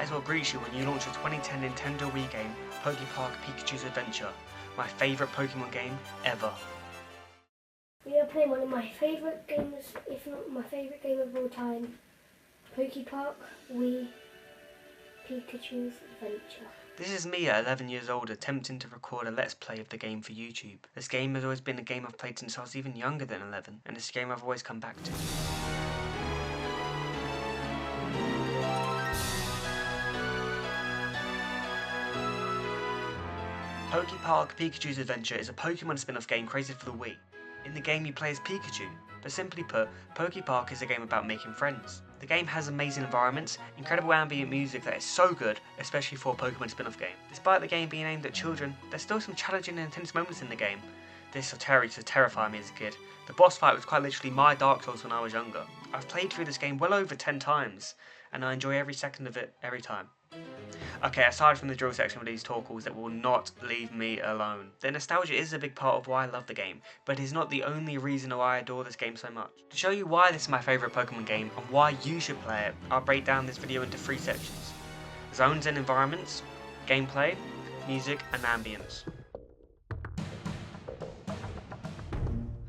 That is what greets you when you launch a 2010 Nintendo Wii game, Poképark Pikachu's Adventure, my favourite Pokemon game ever. We are playing one of my favourite games, if not my favourite game of all time, Poképark Wii Pikachu's Adventure. This is me at 11 years old attempting to record a let's play of the game for YouTube. This game has always been a game I've played since I was even younger than 11, and it's a game I've always come back to. Poképark Pikachu's Adventure is a Pokemon spin-off game created for the Wii. In the game you play as Pikachu, but simply put, Poképark is a game about making friends. The game has amazing environments, incredible ambient music that is so good, especially for a Pokemon spin-off game. Despite the game being aimed at children, there's still some challenging and intense moments in the game. This used to terrify me as a kid. The boss fight was quite literally my Dark Souls when I was younger. I've played through this game well over 10 times, and I enjoy every second of it every time. Okay, aside from the drill section with these talkals that will not leave me alone. The nostalgia is a big part of why I love the game, but it is not the only reason why I adore this game so much. To show you why this is my favourite Pokemon game and why you should play it, I'll break down this video into 3 sections. Zones and environments, gameplay, music and ambience.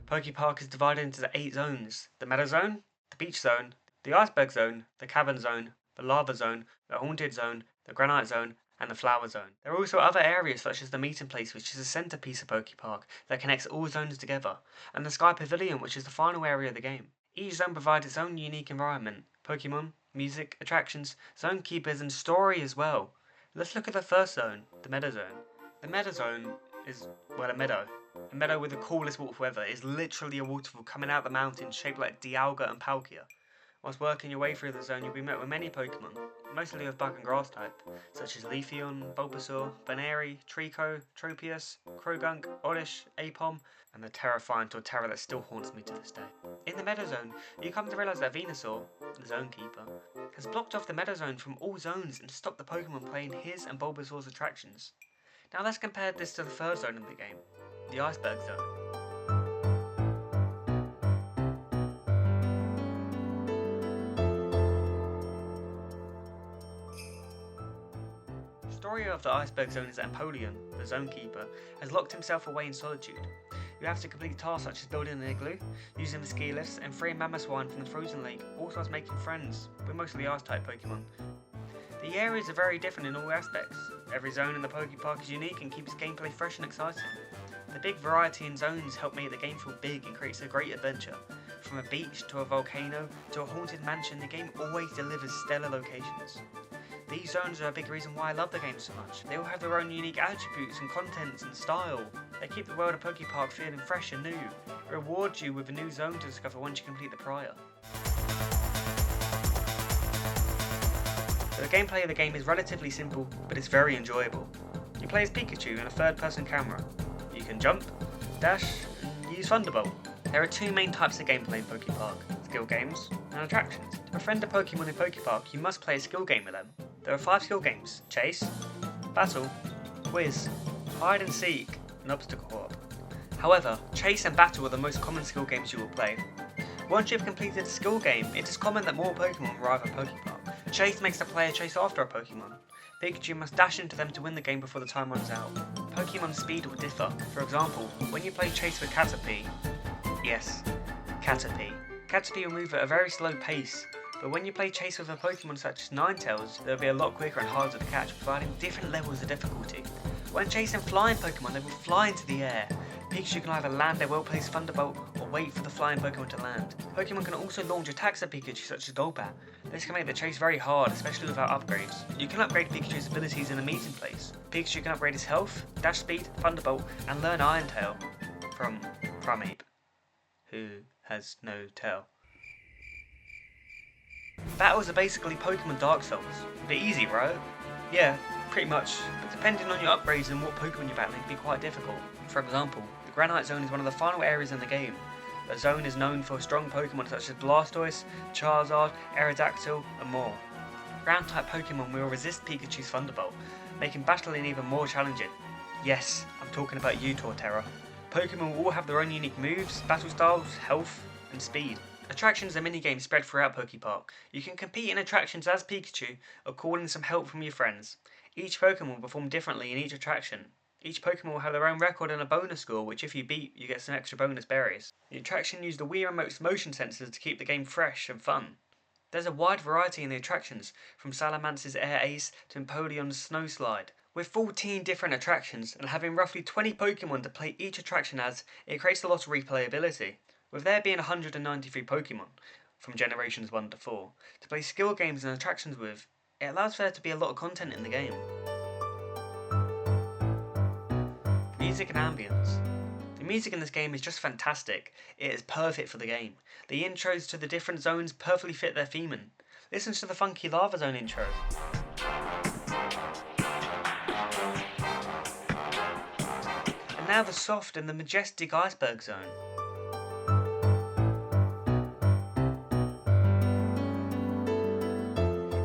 Poképark is divided into the 8 zones: the Meadow Zone, the Beach Zone, the Iceberg Zone, the Cavern Zone, the Lava Zone, the Haunted Zone, the Granite Zone, and the Flower Zone. There are also other areas such as the Meeting Place, which is a centerpiece of Poképark that connects all zones together, and the Sky Pavilion, which is the final area of the game. Each zone provides its own unique environment, Pokémon, music, attractions, zone keepers, and story as well. Let's look at the first zone, the Meadow Zone. The Meadow Zone is, well, a meadow. A meadow with the coolest waterfall ever. It is literally a waterfall coming out of the mountain shaped like Dialga and Palkia. Whilst working your way through the zone, you'll be met with many Pokemon, mostly of bug and grass type, such as Leafeon, Bulbasaur, Baneri, Trico, Tropius, Krogunk, Oddish, Apom, and the terrifying Torterra that still haunts me to this day. In the Meadow Zone, you come to realise that Venusaur, the Zone Keeper, has blocked off the Meadow Zone from all zones and stopped the Pokemon playing his and Bulbasaur's attractions. Now let's compare this to the third zone of the game, the Iceberg Zone. The story of the Iceberg Zone is that Empoleon, the Zone Keeper, has locked himself away in solitude. You have to complete tasks such as building an igloo, using the ski lifts, and freeing Mamoswine from the frozen lake, also as making friends with mostly Ice-type Pokemon. The areas are very different in all aspects. Every zone in the Poképark is unique and keeps gameplay fresh and exciting. The big variety in zones help make the game feel big and creates a great adventure. From a beach to a volcano to a haunted mansion, the game always delivers stellar locations. These zones are a big reason why I love the game so much. They all have their own unique attributes and contents and style. They keep the world of Poképark feeling fresh and new. It rewards you with a new zone to discover once you complete the prior. The gameplay of the game is relatively simple, but it's very enjoyable. You play as Pikachu in a third-person camera. You can jump, dash, and use Thunderbolt. There are 2 main types of gameplay in Poképark: skill games and attractions. To befriend a Pokemon in Poképark, you must play a skill game with them. There are 5 skill games: Chase, Battle, Quiz, Hide and Seek, and Obstacle Hop. However, Chase and Battle are the most common skill games you will play. Once you have completed a skill game, it is common that more Pokemon arrive at Poképark. Chase makes the player chase after a Pokemon. Pikachu must dash into them to win the game before the time runs out. Pokemon's speed will differ. For example, when you play Chase with Caterpie, yes, Caterpie will move at a very slow pace, but when you play Chase with a Pokemon such as Ninetales, they'll be a lot quicker and harder to catch, providing different levels of difficulty. When chasing flying Pokemon, they will fly into the air. Pikachu can either land their well-placed Thunderbolt or wait for the flying Pokemon to land. Pokemon can also launch attacks at Pikachu such as Golbat. This can make the chase very hard, especially without upgrades. You can upgrade Pikachu's abilities in the Meeting Place. Pikachu can upgrade his health, dash speed, Thunderbolt, and learn Iron Tail from Primeape, who has no tail. Battles are basically Pokemon Dark Souls. They're easy, right? Yeah, pretty much, but depending on your upgrades and what Pokemon you're battling, it can be quite difficult. For example, the Granite Zone is one of the final areas in the game. The zone is known for strong Pokemon such as Blastoise, Charizard, Aerodactyl, and more. Ground-type Pokemon will resist Pikachu's Thunderbolt, making battling even more challenging. Yes, I'm talking about you, Torterra. Pokemon will all have their own unique moves, battle styles, health, and speed. Attractions are mini-games spread throughout Poképark. You can compete in attractions as Pikachu or call in some help from your friends. Each Pokemon will perform differently in each attraction. Each Pokemon will have their own record and a bonus score, which if you beat, you get some extra bonus berries. The attraction used the Wii Remote's motion sensors to keep the game fresh and fun. There's a wide variety in the attractions, from Salamance's Air Ace to Empoleon's Snow Slide. With 14 different attractions and having roughly 20 Pokemon to play each attraction as, it creates a lot of replayability. With there being 193 Pokemon, from generations 1 to 4, to play skill games and attractions with, it allows for there to be a lot of content in the game. Music and ambience. The music in this game is just fantastic. It is perfect for the game. The intros to the different zones perfectly fit their theming. Listen to the funky Lava Zone intro. And now the soft and the majestic Iceberg Zone.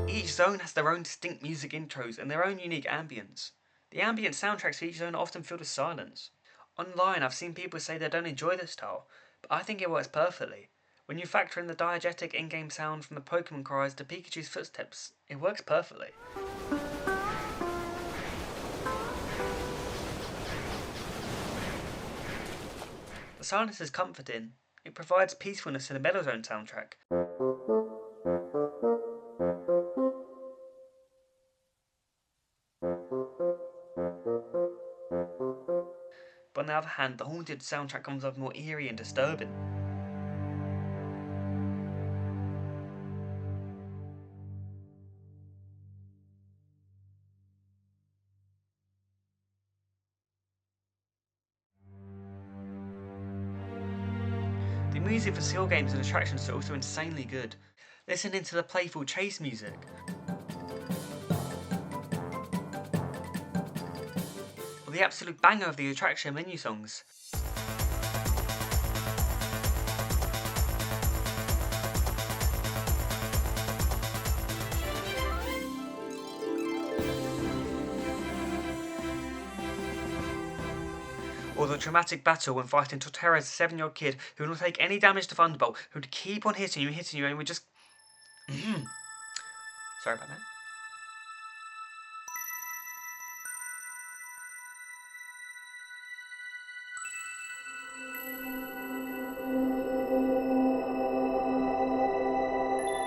Each zone has their own distinct music intros and their own unique ambience. The ambient soundtracks for each zone are often filled with silence. Online, I've seen people say they don't enjoy this style, but I think it works perfectly. When you factor in the diegetic in-game sound from the Pokemon cries to Pikachu's footsteps, it works perfectly. The silence is comforting. It provides peacefulness to the Meadow Zone soundtrack. But on the other hand, the Haunted soundtrack comes off more eerie and disturbing. The music for skill games and attractions are also insanely good. Listening to the playful chase music. Or the absolute banger of the attraction menu songs. Or the dramatic battle when fighting Torterra's 7-year-old kid who will not take any damage to Thunderbolt, who would keep on hitting you, and would just... Sorry about that.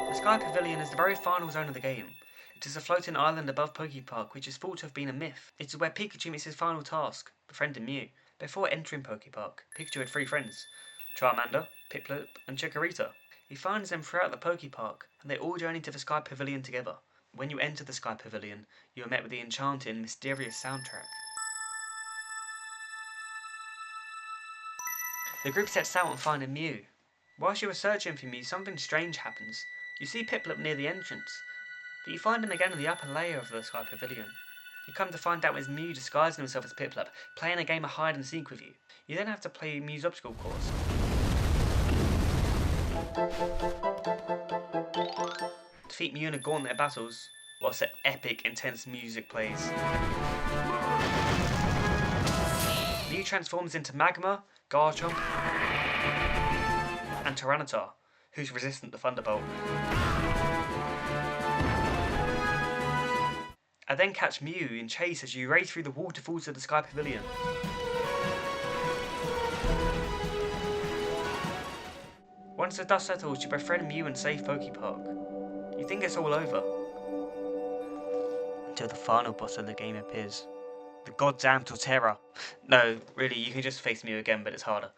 The Sky Pavilion is the very final zone of the game. It is a floating island above Poképark, which is thought to have been a myth. It is where Pikachu meets his final task, befriending Mew. Before entering Poképark, Pikachu had 3 friends, Charmander, Piplup, and Chikorita. He finds them throughout the Poképark, and they all journey to the Sky Pavilion together. When you enter the Sky Pavilion, you are met with the enchanting, mysterious soundtrack. The group sets out on finding Mew. Whilst you are searching for Mew, something strange happens. You see Piplup near the entrance, but you find him again in the upper layer of the Sky Pavilion. You come to find out it's Mew disguising himself as Piplup, playing a game of hide and seek with you. You then have to play Mew's obstacle course. Defeat Mew in a gauntlet of battles, whilst that epic, intense music plays. Mew transforms into Magma, Garchomp, and Tyranitar, who's resistant to Thunderbolt. I then catch Mew in chase as you race through the waterfalls of the Sky Pavilion. Once the dust settles, you befriend Mew and save Poképark. You think it's all over, until the final boss of the game appears. The goddamn Torterra. No, really, you can just face Mew again, but it's harder.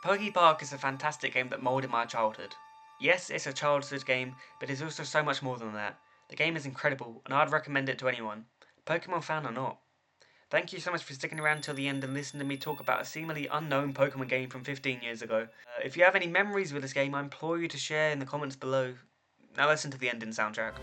Poképark is a fantastic game that moulded my childhood. Yes, it's a childhood game, but it's also so much more than that. The game is incredible, and I'd recommend it to anyone, Pokemon fan or not. Thank you so much for sticking around till the end and listening to me talk about a seemingly unknown Pokemon game from 15 years ago. If you have any memories with this game, I implore you to share in the comments below. Now listen to the ending soundtrack.